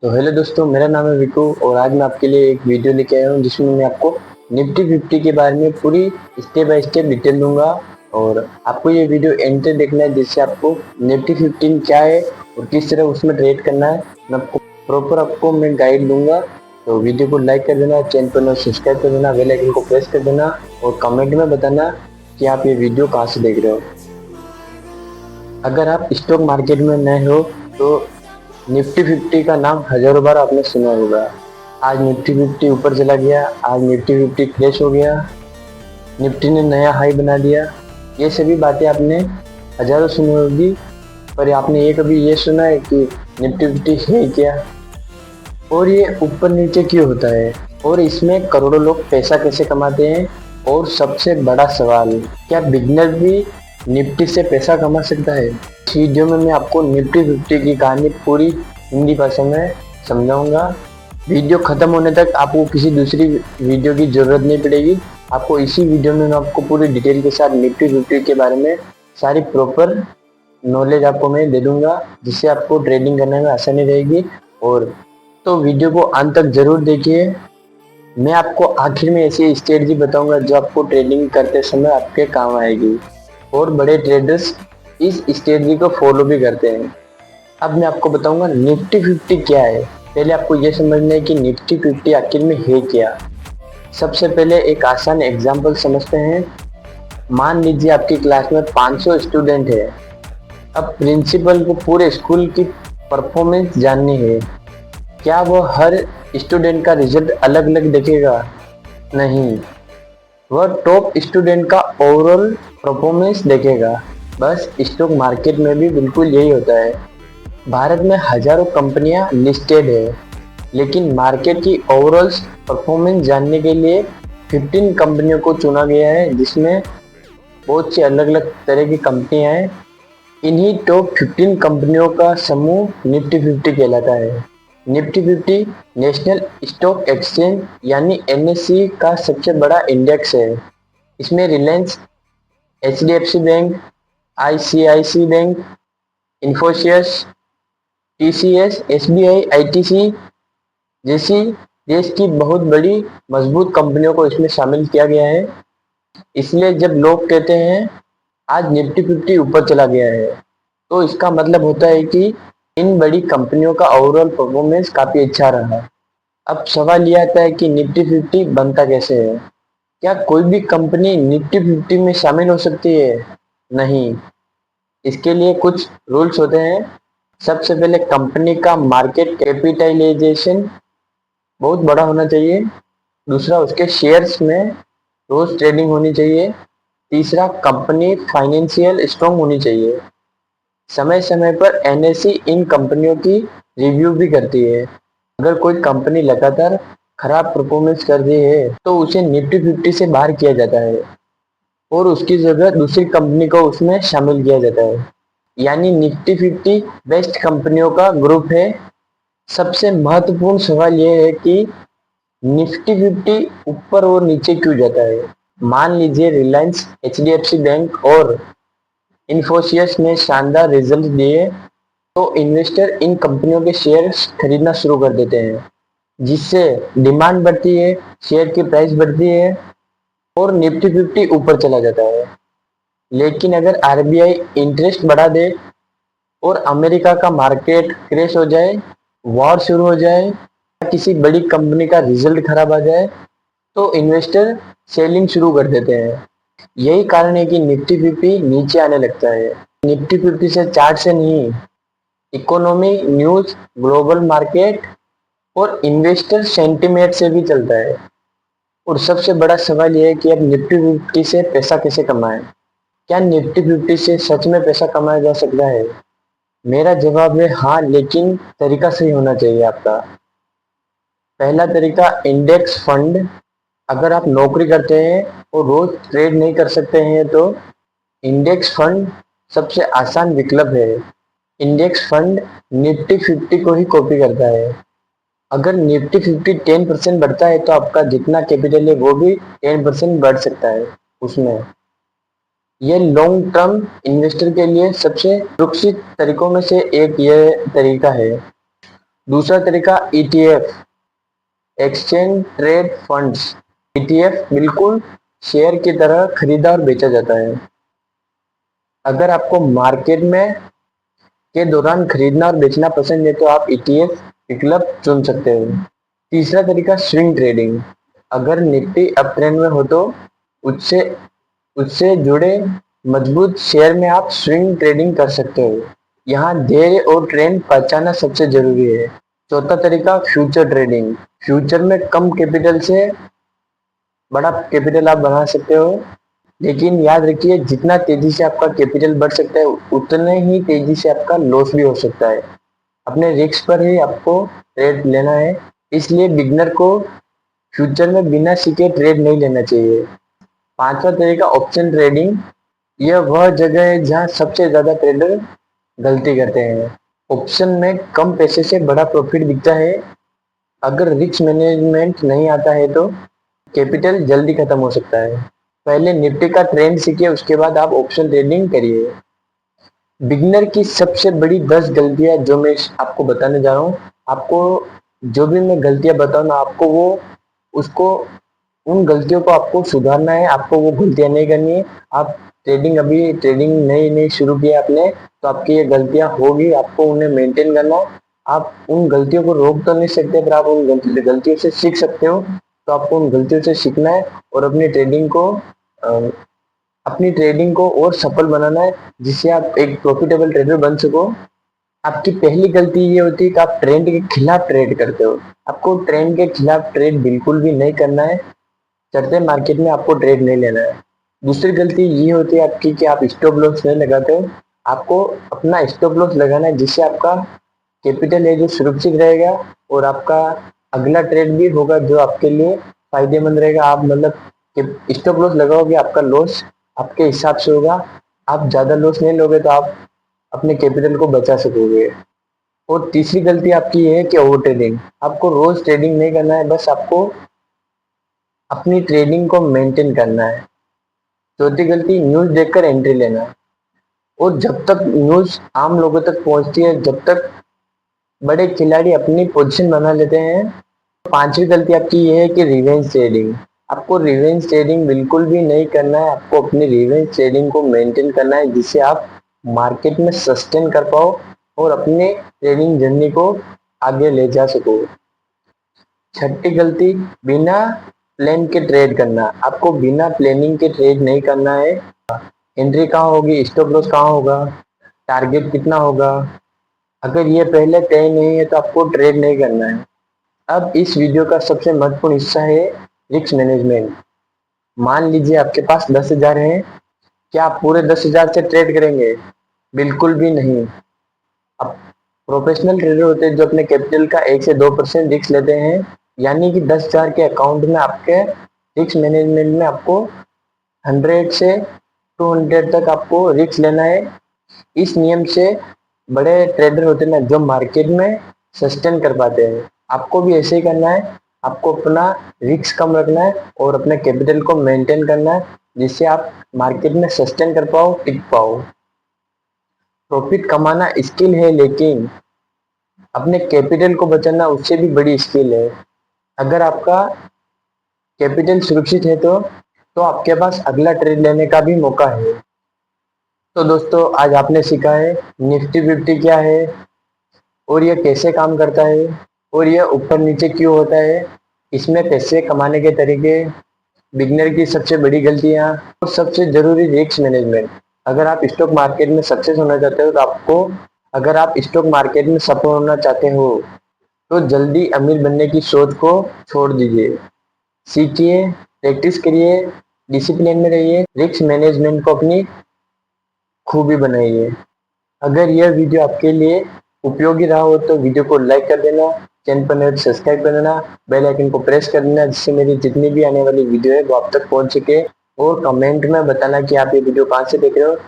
तो हेलो दोस्तों, मेरा नाम है विकू और आज मैं आपके लिए एक वीडियो लेके आया हूँ जिसमें मैं आपको निफ्टी 50 के बारे में पूरी स्टेप बाय स्टेप डिटेल दूंगा। और आपको ये वीडियो एंड तक देखना है जिससे आपको निफ्टी 15 क्या है और किस तरह उसमें ट्रेड करना है मैं आपको प्रॉपर मैं गाइड दूंगा। तो वीडियो को लाइक कर देना, चैनल पर सब्सक्राइब कर देना, बेल आइकन को प्रेस कर देना और कमेंट में बताना कि आप ये वीडियो कहाँ से देख रहे हो। अगर आप स्टॉक मार्केट में नए हो तो निफ्टी 50 का नाम हजारों बार आपने सुना होगा। आज निफ्टी 50 ऊपर चला गया, आज निफ्टी 50 क्रैश हो गया, निफ्टी ने नया हाई बना दिया। ये सभी बातें आपने हजारों सुनी होगी, पर आपने ये कभी ये सुना है कि निफ्टी 50 है क्या और ये ऊपर नीचे क्यों होता है और इसमें करोड़ों लोग पैसा कैसे कमाते हैं। और सबसे बड़ा सवाल, क्या बिगनर भी निफ्टी से पैसा कमा सकता है। इस वीडियो में मैं आपको निफ्टी 50 की कहानी पूरी हिंदी भाषा में समझाऊंगा। वीडियो खत्म होने तक आपको किसी दूसरी वीडियो की जरूरत नहीं पड़ेगी। आपको इसी वीडियो में मैं आपको पूरी डिटेल के साथ निफ्टी 50 के बारे में सारी प्रॉपर नॉलेज आपको मैं दे दूंगा जिससे आपको ट्रेडिंग करने में आसानी रहेगी। और तो वीडियो को अंत तक जरूर देखिए। मैं आपको आखिर में ऐसी स्ट्रेटजी बताऊंगा जो आपको ट्रेडिंग करते समय आपके काम आएगी और बड़े ट्रेडर्स इस स्ट्रेटजी को फॉलो भी करते हैं। अब मैं आपको बताऊंगा निफ्टी 50 क्या है। पहले आपको यह समझना है कि निफ्टी 50 आखिर में है क्या। सबसे पहले एक आसान एग्जांपल समझते हैं। मान लीजिए आपकी क्लास में 500 स्टूडेंट है। अब प्रिंसिपल को पूरे स्कूल की परफॉर्मेंस जाननी है। क्या वो हर स्टूडेंट का रिजल्ट अलग अलग देखेगा? नहीं, वह टॉप स्टूडेंट का ओवरऑल परफॉर्मेंस देखेगा। बस स्टॉक मार्केट में भी बिल्कुल यही होता है। भारत में हजारों कंपनियां लिस्टेड है, लेकिन मार्केट की ओवरऑल परफॉर्मेंस जानने के लिए 15 कंपनियों को चुना गया है जिसमें बहुत सी अलग अलग तरह की कंपनियां हैं। इन्हीं टॉप 15 कंपनियों का समूह निफ्टी 50 कहलाता है। निफ्टी 50 नेशनल स्टॉक एक्सचेंज यानी एनएससी का सबसे बड़ा इंडेक्स है। इसमें रिलायंस, एचडीएफसी बैंक, आईसीआईसी बैंक, इन्फोसिस, टीसीएस, एसबीआई, आईटीसी जैसी देश की बहुत बड़ी मजबूत कंपनियों को इसमें शामिल किया गया है। इसलिए जब लोग कहते हैं आज निफ्टी 50 ऊपर चला गया है तो इसका मतलब होता है कि इन बड़ी कंपनियों का ओवरऑल परफॉर्मेंस काफी अच्छा रहा। अब सवाल यह आता है कि निफ्टी 50 बनता कैसे है। क्या कोई भी कंपनी निफ्टी 50 में शामिल हो सकती है? नहीं, इसके लिए कुछ रूल्स होते हैं। सबसे पहले कंपनी का मार्केट कैपिटलाइजेशन बहुत बड़ा होना चाहिए। दूसरा, उसके शेयर्स में रोज ट्रेडिंग होनी चाहिए। तीसरा, कंपनी फाइनेंशियल स्ट्रांग होनी चाहिए। समय समय पर एनएससी इन कंपनियों की रिव्यू भी करती है। अगर कोई कंपनी लगातार खराब परफॉर्मेंस कर रही है तो उसे निफ्टी 50 से बाहर किया जाता है और उसकी जगह दूसरी कंपनी को उसमें शामिल किया जाता है। यानी निफ्टी 50 बेस्ट कंपनियों का ग्रुप है। सबसे महत्वपूर्ण सवाल यह है कि निफ्टी 50 ऊपर और नीचे क्यों जाता है। मान लीजिए रिलायंस, एचडीएफसी बैंक और इन्फोसिस ने शानदार रिजल्ट दिए तो इन्वेस्टर इन कंपनियों के शेयर्स खरीदना शुरू कर देते हैं, जिससे डिमांड बढ़ती है, शेयर की प्राइस बढ़ती है और निफ्टी 50 ऊपर चला जाता है। लेकिन अगर आरबीआई इंटरेस्ट बढ़ा दे और अमेरिका का मार्केट क्रैश हो जाए, वॉर शुरू हो जाए या किसी बड़ी कंपनी का रिजल्ट खराब आ जाए तो इन्वेस्टर सेलिंग शुरू कर देते हैं। यही कारण है कि निफ्टी 50 नीचे आने लगता है। निफ्टी 50 से चार्ट से नहीं, इकोनॉमी, न्यूज, ग्लोबल मार्केट और इन्वेस्टर सेंटिमेंट से भी चलता है। और सबसे बड़ा सवाल यह है कि अब निफ्टी 50 से पैसा कैसे कमाएं। क्या निफ्टी 50 से सच में पैसा कमाया जा सकता है? मेरा जवाब है हाँ, लेकिन तरीका सही होना चाहिए आपका। पहला तरीका, इंडेक्स फंड। अगर आप नौकरी करते हैं और रोज ट्रेड नहीं कर सकते हैं तो इंडेक्स फंड सबसे आसान विकल्प है। इंडेक्स फंड निफ्टी 50 को ही कॉपी करता है। अगर निफ्टी 50 10% बढ़ता है तो आपका जितना कैपिटल है वो भी 10% बढ़ सकता है उसमें। यह लॉन्ग टर्म इन्वेस्टर के लिए सबसे सुरक्षित तरीकों में से एक यह तरीका है। दूसरा तरीका ETF, exchange trade funds. ETF बिल्कुल शेयर की तरह खरीदा और बेचा जाता है। अगर आपको मार्केट में के दौरान खरीदना और बेचना पसंद है तो आप ETF विकल्प चुन सकते हो। तीसरा तरीका स्विंग ट्रेडिंग। अगर निफ्टी अप ट्रेंड में हो तो उससे उससे जुड़े मजबूत शेयर में आप स्विंग ट्रेडिंग कर सकते हो। यहाँ धैर्य और ट्रेंड पहचानना सबसे जरूरी है। चौथा तरीका फ्यूचर ट्रेडिंग। फ्यूचर में कम कैपिटल से बड़ा कैपिटल आप बना सकते हो, लेकिन याद रखिए जितना तेजी से आपका कैपिटल बढ़ सकता है उतने ही तेजी से आपका लॉस भी हो सकता है। अपने रिस्क पर ही आपको ट्रेड लेना है, इसलिए बिगनर को फ्यूचर में बिना सीखे ट्रेड नहीं लेना चाहिए। पांचवा तरीका ऑप्शन ट्रेडिंग। यह वह जगह है जहां सबसे ज्यादा ट्रेडर गलती करते हैं। ऑप्शन में कम पैसे से बड़ा प्रॉफिट दिखता है। अगर रिस्क मैनेजमेंट नहीं आता है तो कैपिटल जल्दी खत्म हो सकता है। पहले निफ्टी का ट्रेंड सीखिए, उसके बाद आप ऑप्शन ट्रेडिंग करिए। बिगिनर की सबसे बड़ी 10 गलतियां जो मैं आपको बताने जा रहा हूँ, आपको जो भी मैं गलतियां बताऊँ ना, आपको वो उसको उन गलतियों को आपको सुधारना है, आपको वो गलतियां नहीं करनी है। आप अभी ट्रेडिंग नई नई शुरू की है आपने, तो आपकी ये गलतियां होगी, आपको उन्हें मेंटेन करना है। आप उन गलतियों को रोक तो नहीं सकते, पर आप उन गलतियों से सीख सकते हो। तो आपको उन गलतियों से सीखना है और अपनी ट्रेडिंग को और सफल बनाना है, जिससे आप एक प्रॉफिटेबल ट्रेडर बन सको। आपकी पहली गलती ये होती है कि आप ट्रेंड के खिलाफ ट्रेड करते हो। आपको ट्रेंड के खिलाफ ट्रेड बिल्कुल भी नहीं करना है। चढ़ते मार्केट में आपको ट्रेड नहीं लेना है। दूसरी गलती ये होती है आपकी कि आप स्टॉप लॉस नहीं लगाते हो। आपको अपना स्टॉप लॉस लगाना है, जिससे आपका कैपिटल है जो सुरक्षित रहेगा और आपका अगला ट्रेड भी होगा जो आपके लिए फायदेमंद रहेगा। आप मतलब स्टॉप लॉस लगाओगे, आपका लॉस आपके हिसाब से होगा। आप ज्यादा लॉस नहीं लोगे तो आप अपने कैपिटल को बचा सकोगे। और तीसरी गलती आपकी ये है कि ओवर ट्रेडिंग। आपको रोज ट्रेडिंग नहीं करना है, बस आपको अपनी ट्रेडिंग को मेंटेन करना है। चौथी गलती न्यूज देखकर एंट्री लेना। और जब तक न्यूज आम लोगों तक पहुंचती है, जब तक बड़े खिलाड़ी अपनी पोजीशन बना लेते हैं। पांचवी गलती आपकी ये है कि रिवेंज ट्रेडिंग। आपको रिवेंज ट्रेडिंग बिल्कुल भी नहीं करना है। आपको अपनी रिवेंज ट्रेडिंग को मेंटेन करना है, जिससे आप मार्केट में सस्टेन कर पाओ और अपने ट्रेडिंग जर्नी को आगे ले जा सको। छठी गलती बिना प्लान के ट्रेड करना। आपको बिना प्लानिंग के ट्रेड नहीं करना है। एंट्री कहाँ होगी, स्टॉप लॉस कहाँ होगा, टारगेट कितना होगा, अगर ये पहले तय नहीं है तो आपको ट्रेड नहीं करना है। अब इस वीडियो का सबसे महत्वपूर्ण हिस्सा है रिस्क मैनेजमेंट। मान लीजिए आपके पास 10,000 है, क्या आप पूरे 10,000 से ट्रेड करेंगे? बिल्कुल भी नहीं। अब प्रोफेशनल ट्रेडर होते हैं जो अपने कैपिटल का 1 से 2% रिस्क लेते हैं, यानी कि 10,000 के अकाउंट में आपके रिस्क मैनेजमेंट में आपको 100 से 200 तक आपको रिस्क लेना है। इस नियम से बड़े ट्रेडर होते हैं ना, जो मार्केट में सस्टेन कर पाते हैं। आपको भी ऐसे ही करना है। आपको अपना रिस्क कम रखना है और अपने कैपिटल को मेंटेन करना है, जिससे आप मार्केट में सस्टेन कर पाओ, टिक पाओ। प्रॉफिट कमाना स्किल है, लेकिन अपने कैपिटल को बचाना उससे भी बड़ी स्किल है। अगर आपका कैपिटल सुरक्षित है तो आपके पास अगला ट्रेड लेने का भी मौका है। तो दोस्तों, आज आपने सीखा है निफ्टी 50 क्या है और यह कैसे काम करता है और यह ऊपर नीचे क्यों होता है, इसमें पैसे कमाने के तरीके, बिगनर की सबसे बड़ी गलतियां और सबसे जरूरी रिस्क मैनेजमेंट। अगर आप स्टॉक मार्केट में सक्सेस होना चाहते हो तो अगर आप स्टॉक मार्केट में सफल होना चाहते हो तो जल्दी अमीर बनने की सोच को छोड़ दीजिए। सीखिए, प्रैक्टिस करिए, डिसिप्लिन में रहिए, रिस्क मैनेजमेंट को अपनी खूबी बनाइए। अगर यह वीडियो आपके लिए उपयोगी रहा हो तो वीडियो को लाइक कर देना, चैनल पर नए तो सब्सक्राइब कर देना, बेल आइकन को प्रेस कर देना, जिससे मेरी जितनी भी आने वाली वीडियो है वो आप तक पहुंच सके। और कमेंट में बताना कि आप ये वीडियो कहाँ से देख रहे हो।